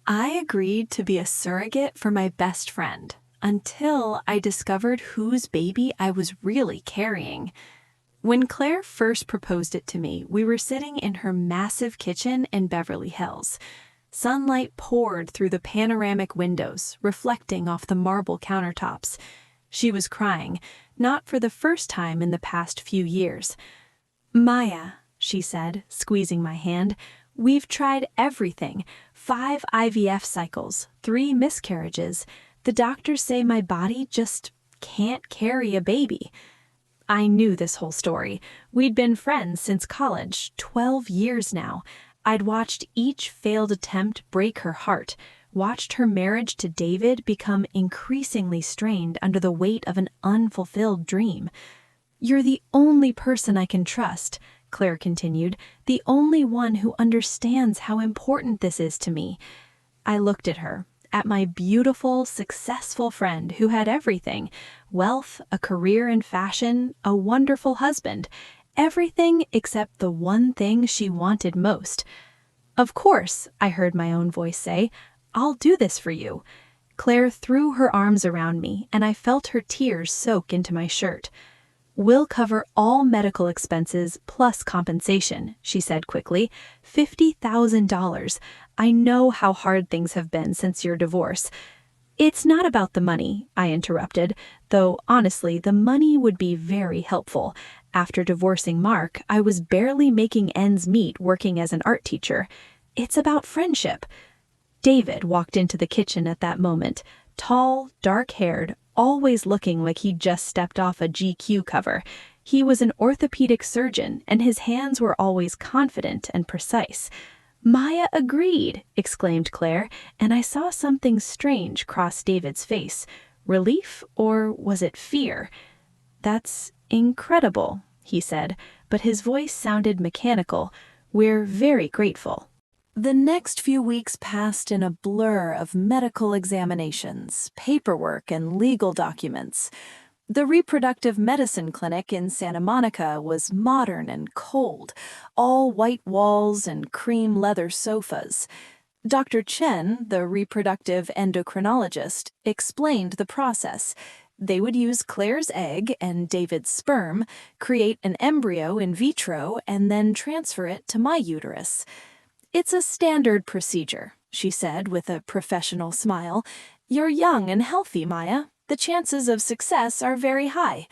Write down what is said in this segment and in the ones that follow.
I agreed to be a surrogate for my best friend until I discovered whose baby I was really carrying. When Claire first proposed it to me, we were sitting in her massive kitchen in Beverly Hills. Sunlight poured through the panoramic windows, reflecting off the marble countertops. She was crying, not for the first time in the past few years. "Maya," she said, squeezing my hand, "we've tried everything. 5 IVF cycles, 3 miscarriages. The doctors say my body just can't carry a baby." I knew this whole story. We'd been friends since college, 12 years now. I'd watched each failed attempt break her heart, watched her marriage to David become increasingly strained under the weight of an unfulfilled dream. "You're the only person I can trust," Claire continued, "the only one who understands how important this is to me." I looked at her, at my beautiful, successful friend who had everything: wealth, a career in fashion, a wonderful husband, everything except the one thing she wanted most. "Of course," I heard my own voice say, "I'll do this for you." Claire threw her arms around me, and I felt her tears soak into my shirt. "We'll cover all medical expenses plus compensation," she said quickly. $50,000. I know how hard things have been since your divorce." "It's not about the money," I interrupted, though honestly, the money would be very helpful. After divorcing Mark, I was barely making ends meet working as an art teacher. "It's about friendship." David walked into the kitchen at that moment, tall, dark-haired, always looking like he'd just stepped off a GQ cover. He was an orthopedic surgeon, and his hands were always confident and precise. "Maya agreed," exclaimed Claire, and I saw something strange cross David's face. Relief, or was it fear? "That's incredible," he said, but his voice sounded mechanical. "We're very grateful." The next few weeks passed in a blur of medical examinations, paperwork, and legal documents. The reproductive medicine clinic in Santa Monica was modern and cold, all white walls and cream leather sofas. Dr. Chen, the reproductive endocrinologist, explained the process. They would use Claire's egg and David's sperm, create an embryo in vitro, and then transfer it to my uterus. "It's a standard procedure," she said with a professional smile. "You're young and healthy, Maya. The chances of success are very high."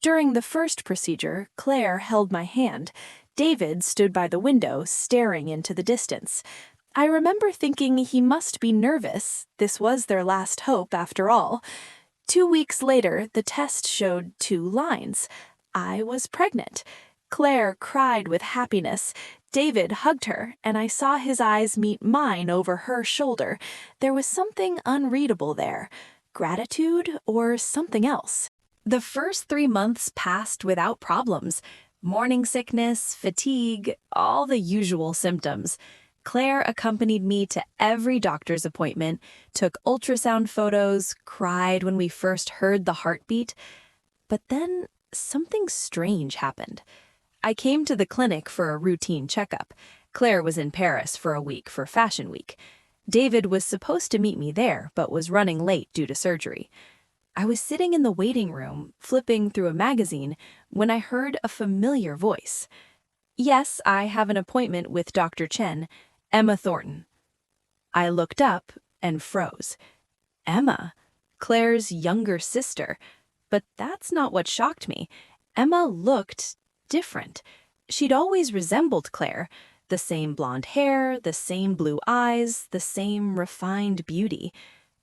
During the first procedure, Claire held my hand. David stood by the window, staring into the distance. I remember thinking he must be nervous. This was their last hope, after all. 2 weeks later, the test showed 2 lines. I was pregnant. Claire cried with happiness. David hugged her, and I saw his eyes meet mine over her shoulder. There was something unreadable there. Gratitude or something else. The first 3 months passed without problems. Morning sickness, fatigue, all the usual symptoms. Claire accompanied me to every doctor's appointment, took ultrasound photos, cried when we first heard the heartbeat. But then something strange happened. I came to the clinic for a routine checkup. Claire was in Paris for a week for Fashion Week. David was supposed to meet me there, but was running late due to surgery. I was sitting in the waiting room, flipping through a magazine, when I heard a familiar voice. "Yes, I have an appointment with Dr. Chen, Emma Thornton." I looked up and froze. Emma, Claire's younger sister. But that's not what shocked me. Emma looked different. She'd always resembled Claire. The same blonde hair, the same blue eyes, the same refined beauty.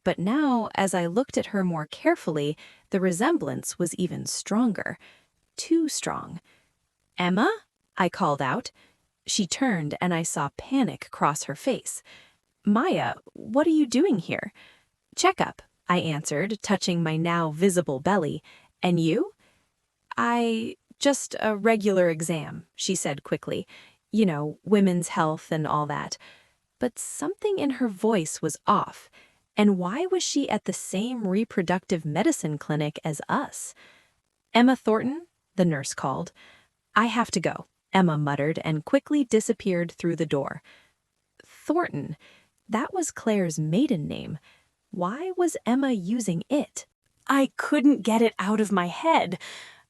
But now, as I looked at her more carefully, the resemblance was even stronger. Too strong. "Emma?" I called out. She turned, and I saw panic cross her face. "Maya, what are you doing here?" "Checkup," I answered, touching my now visible belly. "And you?" Just a regular exam," she said quickly. "You know, women's health and all that." But something in her voice was off. And why was she at the same reproductive medicine clinic as us? "Emma Thornton?" the nurse called. "I have to go," Emma muttered and quickly disappeared through the door. Thornton. That was Claire's maiden name. Why was Emma using it? I couldn't get it out of my head.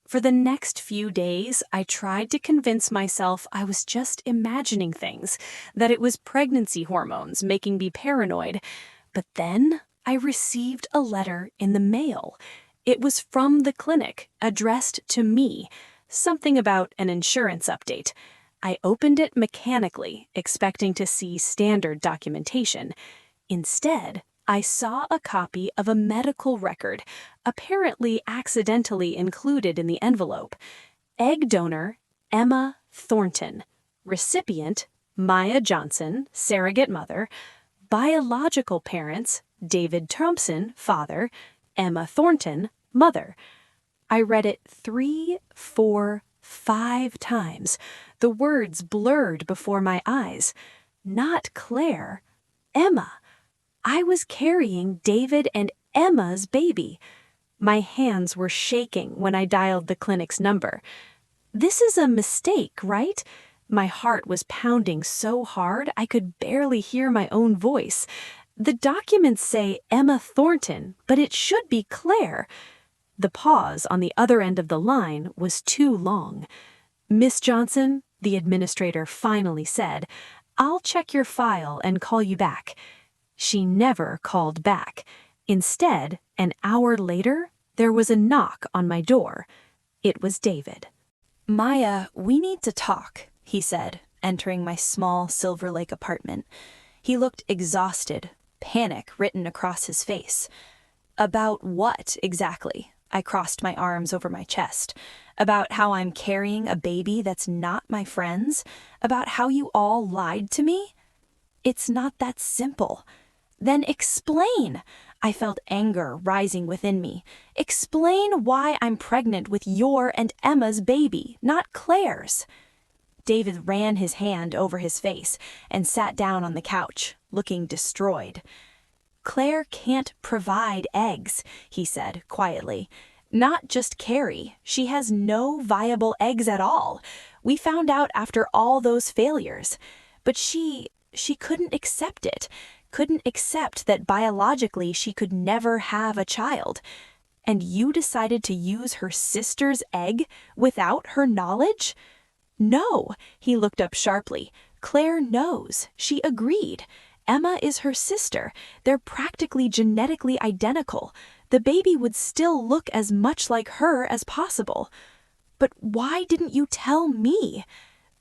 For the next few days, I tried to convince myself I was just imagining things, that it was pregnancy hormones making me paranoid. But then I received a letter in the mail. It was from the clinic, addressed to me, something about an insurance update. I opened it mechanically, expecting to see standard documentation. Instead, I saw a copy of a medical record, apparently accidentally included in the envelope. Egg donor, Emma Thornton. Recipient, Maya Johnson, surrogate mother. Biological parents, David Thompson, father. Emma Thornton, mother. I read it 3, 4, 5 times. The words blurred before my eyes. Not Claire, Emma. I was carrying David and Emma's baby. My hands were shaking when I dialed the clinic's number. This is a mistake, right? My heart was pounding so hard I could barely hear my own voice. The documents say Emma Thornton, but it should be Claire. The pause on the other end of the line was too long. Miss Johnson, the administrator finally said, I'll check your file and call you back. She never called back. Instead, an hour later, there was a knock on my door. It was David. Maya, we need to talk, he said, entering my small Silver Lake apartment. He looked exhausted, panic written across his face. About what, exactly? I crossed my arms over my chest. About how I'm carrying a baby that's not my friend's? About how you all lied to me? It's not that simple. Then explain. I felt anger rising within me. Explain why I'm pregnant with your and Emma's baby, not Claire's. David ran his hand over his face and sat down on the couch, looking destroyed. Claire can't provide eggs, he said quietly. Not just carry. She has no viable eggs at all. We found out after all those failures. But she couldn't accept it. Couldn't accept that biologically she could never have a child. And you decided to use her sister's egg without her knowledge? No, he looked up sharply. Claire knows. She agreed. Emma is her sister. They're practically genetically identical. The baby would still look as much like her as possible. But why didn't you tell me?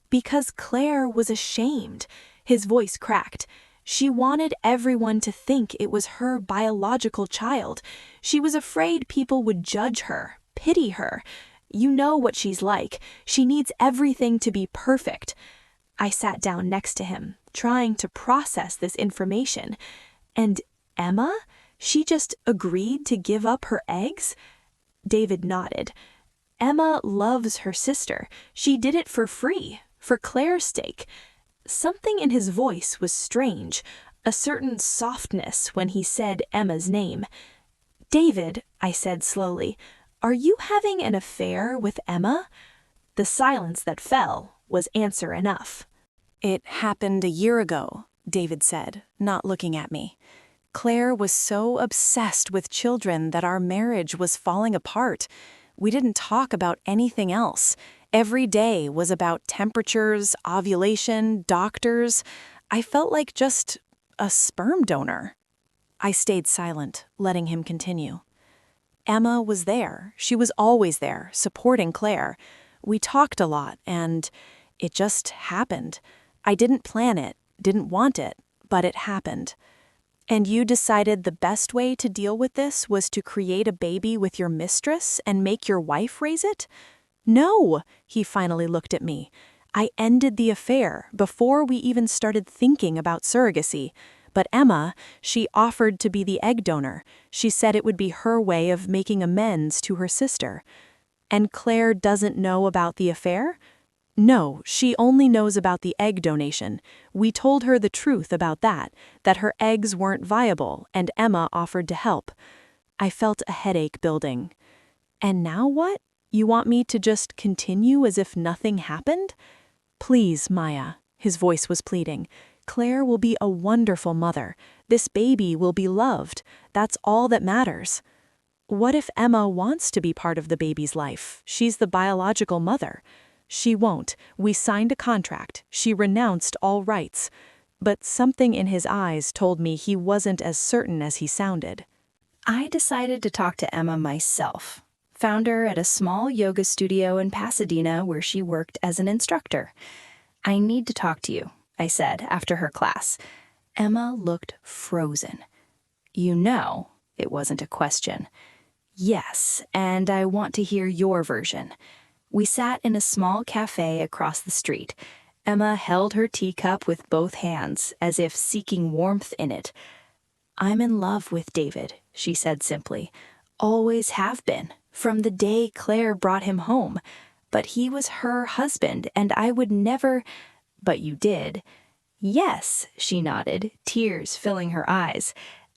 Because Claire was ashamed. His voice cracked. She wanted everyone to think it was her biological child. She was afraid people would judge her, pity her. You know what she's like. She needs everything to be perfect. I sat down next to him, trying to process this information. And Emma? She just agreed to give up her eggs? David nodded. Emma loves her sister. She did it for free, for Claire's sake. Something in his voice was strange, a certain softness when he said Emma's name. David, I said slowly, are you having an affair with Emma? The silence that fell was answer enough. It happened a year ago, David said, not looking at me. Claire was so obsessed with children that our marriage was falling apart. We didn't talk about anything else. Every day was about temperatures, ovulation, doctors. I felt like just a sperm donor. I stayed silent, letting him continue. Emma was there. She was always there, supporting Claire. We talked a lot, and it just happened. I didn't plan it, didn't want it, but it happened. And you decided the best way to deal with this was to create a baby with your mistress and make your wife raise it? No, he finally looked at me. I ended the affair before we even started thinking about surrogacy. But Emma, she offered to be the egg donor. She said it would be her way of making amends to her sister. And Claire doesn't know about the affair? No, she only knows about the egg donation. We told her the truth about that her eggs weren't viable, and Emma offered to help. I felt a headache building. And now what? You want me to just continue as if nothing happened? Please, Maya, his voice was pleading. Claire will be a wonderful mother. This baby will be loved. That's all that matters. What if Emma wants to be part of the baby's life? She's the biological mother. She won't. We signed a contract. She renounced all rights. But something in his eyes told me he wasn't as certain as he sounded. I decided to talk to Emma myself. Found her at a small yoga studio in Pasadena where she worked as an instructor. "I need to talk to you," I said after her class. Emma looked frozen. "You know," it wasn't a question. "Yes, and I want to hear your version." We sat in a small cafe across the street. Emma held her teacup with both hands, as if seeking warmth in it. "I'm in love with David," she said simply. "Always have been, from the day Claire brought him home. But he was her husband, and I would never—" "But you did." "Yes," she nodded, tears filling her eyes.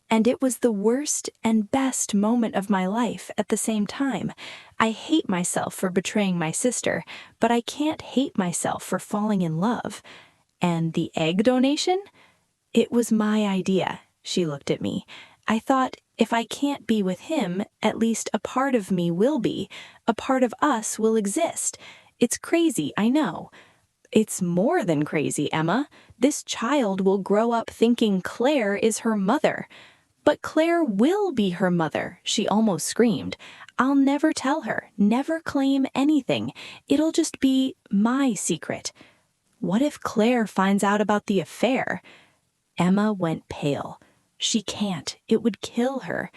"And it was the worst and best moment of my life at the same time. I hate myself for betraying my sister, but I can't hate myself for falling in love." "And the egg donation?" "It was my idea." She looked at me. "I thought, if I can't be with him, at least a part of me will be. A part of us will exist. It's crazy, I know." "It's more than crazy, Emma. This child will grow up thinking Claire is her mother." "But Claire will be her mother," she almost screamed. "I'll never tell her, never claim anything. It'll just be my secret." "What if Claire finds out about the affair?" Emma went pale. "She can't. It would kill her."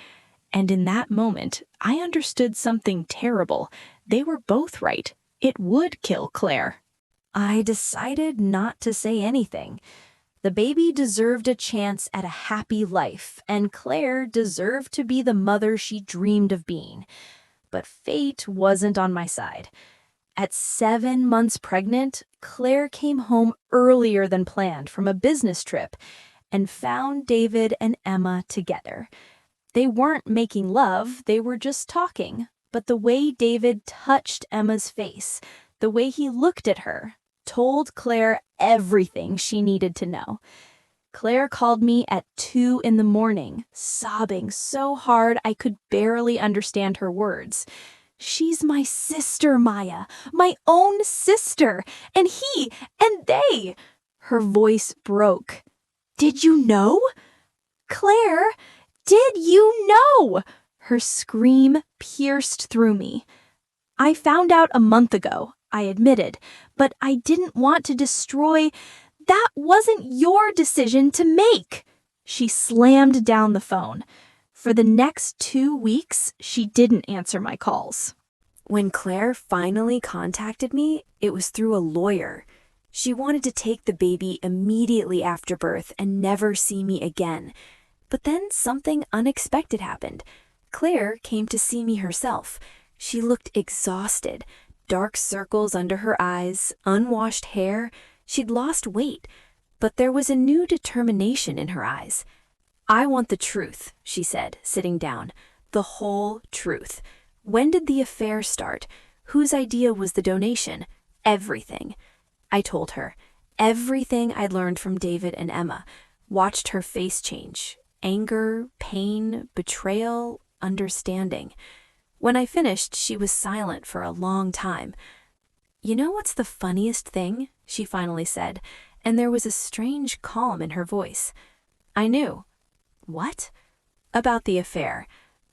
And in that moment, I understood something terrible. They were both right. It would kill Claire. I decided not to say anything. The baby deserved a chance at a happy life, and Claire deserved to be the mother she dreamed of being. But fate wasn't on my side. At 7 months pregnant, Claire came home earlier than planned from a business trip and found David and Emma together. They weren't making love, they were just talking. But the way David touched Emma's face, the way he looked at her, told Claire everything she needed to know. Claire called me at 2 in the morning, sobbing so hard I could barely understand her words. "She's my sister, Maya, my own sister, and he, and they." Her voice broke. "Did you know? Claire, did you know?" Her scream pierced through me. "I found out a month ago," I admitted, "but I didn't want to destroy—" "That wasn't your decision to make." She slammed down the phone. For the next 2 weeks, she didn't answer my calls. When Claire finally contacted me, it was through a lawyer. She wanted to take the baby immediately after birth and never see me again. But then something unexpected happened. Claire came to see me herself. She looked exhausted, dark circles under her eyes, unwashed hair. She'd lost weight, but there was a new determination in her eyes. "I want the truth," she said, sitting down. "The whole truth. When did the affair start? Whose idea was the donation? Everything." I told her. Everything I learned from David and Emma. Watched her face change. Anger, pain, betrayal, understanding. When I finished, she was silent for a long time. "You know what's the funniest thing?" she finally said, and there was a strange calm in her voice. I knew. "What?" "About the affair.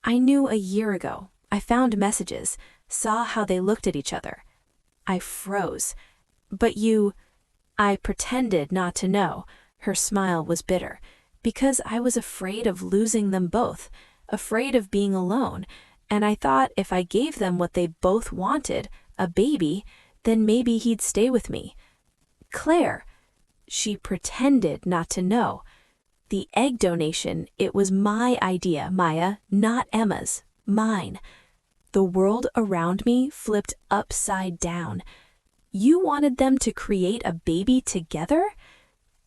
I knew a year ago. I found messages, saw how they looked at each other." I froze. "But you—" I pretended not to know. Her smile was bitter. "Because I was afraid of losing them both, afraid of being alone, and I thought if I gave them what they both wanted, a baby, then maybe he'd stay with me." "Claire." She pretended not to know. "The egg donation, it was my idea, Maya, not Emma's. Mine." The world around me flipped upside down. "You wanted them to create a baby together?"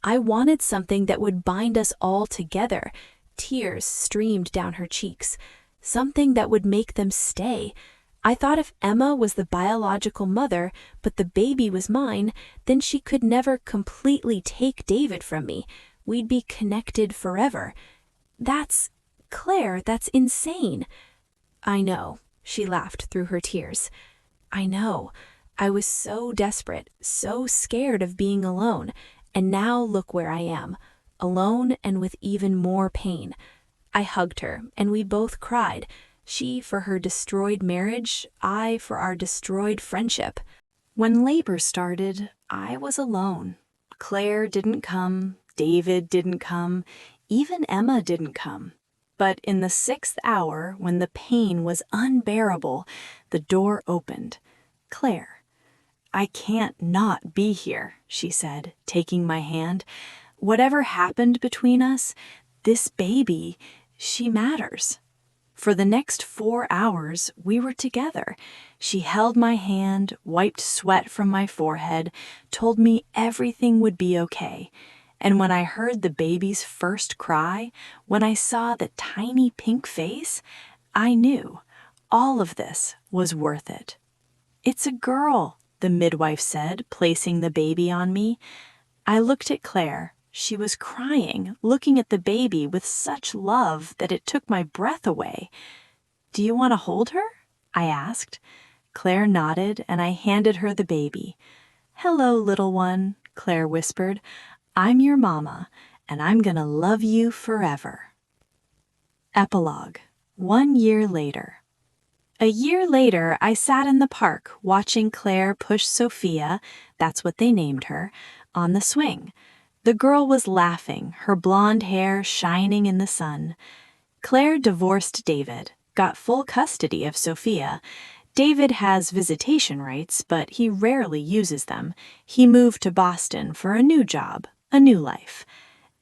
I wanted something that would bind us all together. Tears streamed down her cheeks. Something that would make them stay. I thought if Emma was the biological mother, but the baby was mine, then she could never completely take David from me. We'd be connected forever. Claire, that's insane. I know, she laughed through her tears. I know. I was so desperate, so scared of being alone, and now look where I am, alone and with even more pain. I hugged her, and we both cried. She for her destroyed marriage, I for our destroyed friendship. When labor started, I was alone. Claire didn't come, David didn't come, even Emma didn't come. But in the 6th hour, when the pain was unbearable, the door opened. Claire. I can't not be here, she said, taking my hand. Whatever happened between us, this baby, she matters. For the next 4 hours, we were together. She held my hand, wiped sweat from my forehead, told me everything would be okay. And when I heard the baby's first cry, when I saw the tiny pink face, I knew all of this was worth it. It's a girl, the midwife said, placing the baby on me. I looked at Claire. She was crying, looking at the baby with such love that it took my breath away. Do you want to hold her? I asked. Claire nodded, and I handed her the baby. Hello, little one, Claire whispered. I'm your mama, and I'm gonna love you forever. Epilogue. 1 year later. A year later, I sat in the park watching Claire push Sophia, that's what they named her, on the swing. The girl was laughing, her blonde hair shining in the sun. Claire divorced David, got full custody of Sophia. David has visitation rights, but he rarely uses them. He moved to Boston for a new job, a new life.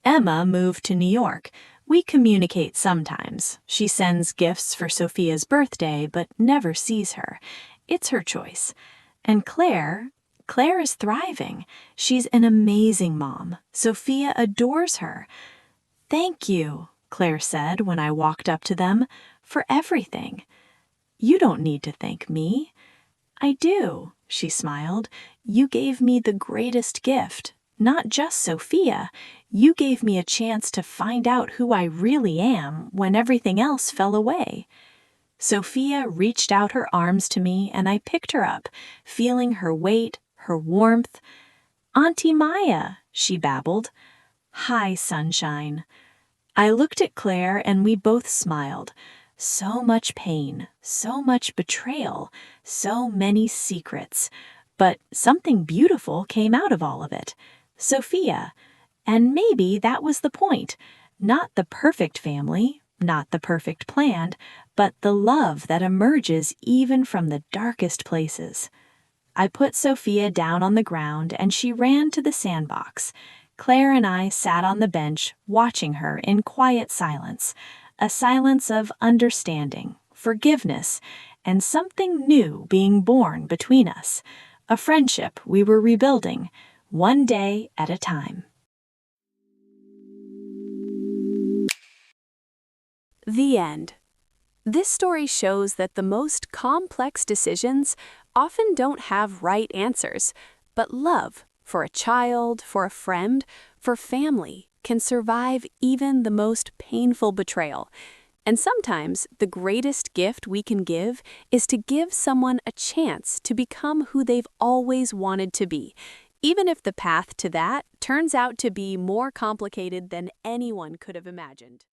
Emma moved to New York. We communicate sometimes. She sends gifts for Sophia's birthday, but never sees her. It's her choice. And Claire is thriving. She's an amazing mom. Sophia adores her. Thank you, Claire said when I walked up to them, for everything. You don't need to thank me. I do, she smiled. You gave me the greatest gift. Not just Sophia. You gave me a chance to find out who I really am when everything else fell away. Sophia reached out her arms to me, and I picked her up, feeling her weight, her warmth. Auntie Maya, she babbled. Hi, sunshine. I looked at Claire, and we both smiled. So much pain, so much betrayal, so many secrets. But something beautiful came out of all of it. Sophia. And maybe that was the point. Not the perfect family, not the perfect plan, but the love that emerges even from the darkest places. I put Sophia down on the ground, and she ran to the sandbox. Claire and I sat on the bench, watching her in quiet silence, a silence of understanding, forgiveness, and something new being born between us, a friendship we were rebuilding, one day at a time. The end. This story shows that the most complex decisions often don't have right answers, but love, for a child, for a friend, for family, can survive even the most painful betrayal. And sometimes the greatest gift we can give is to give someone a chance to become who they've always wanted to be, even if the path to that turns out to be more complicated than anyone could have imagined.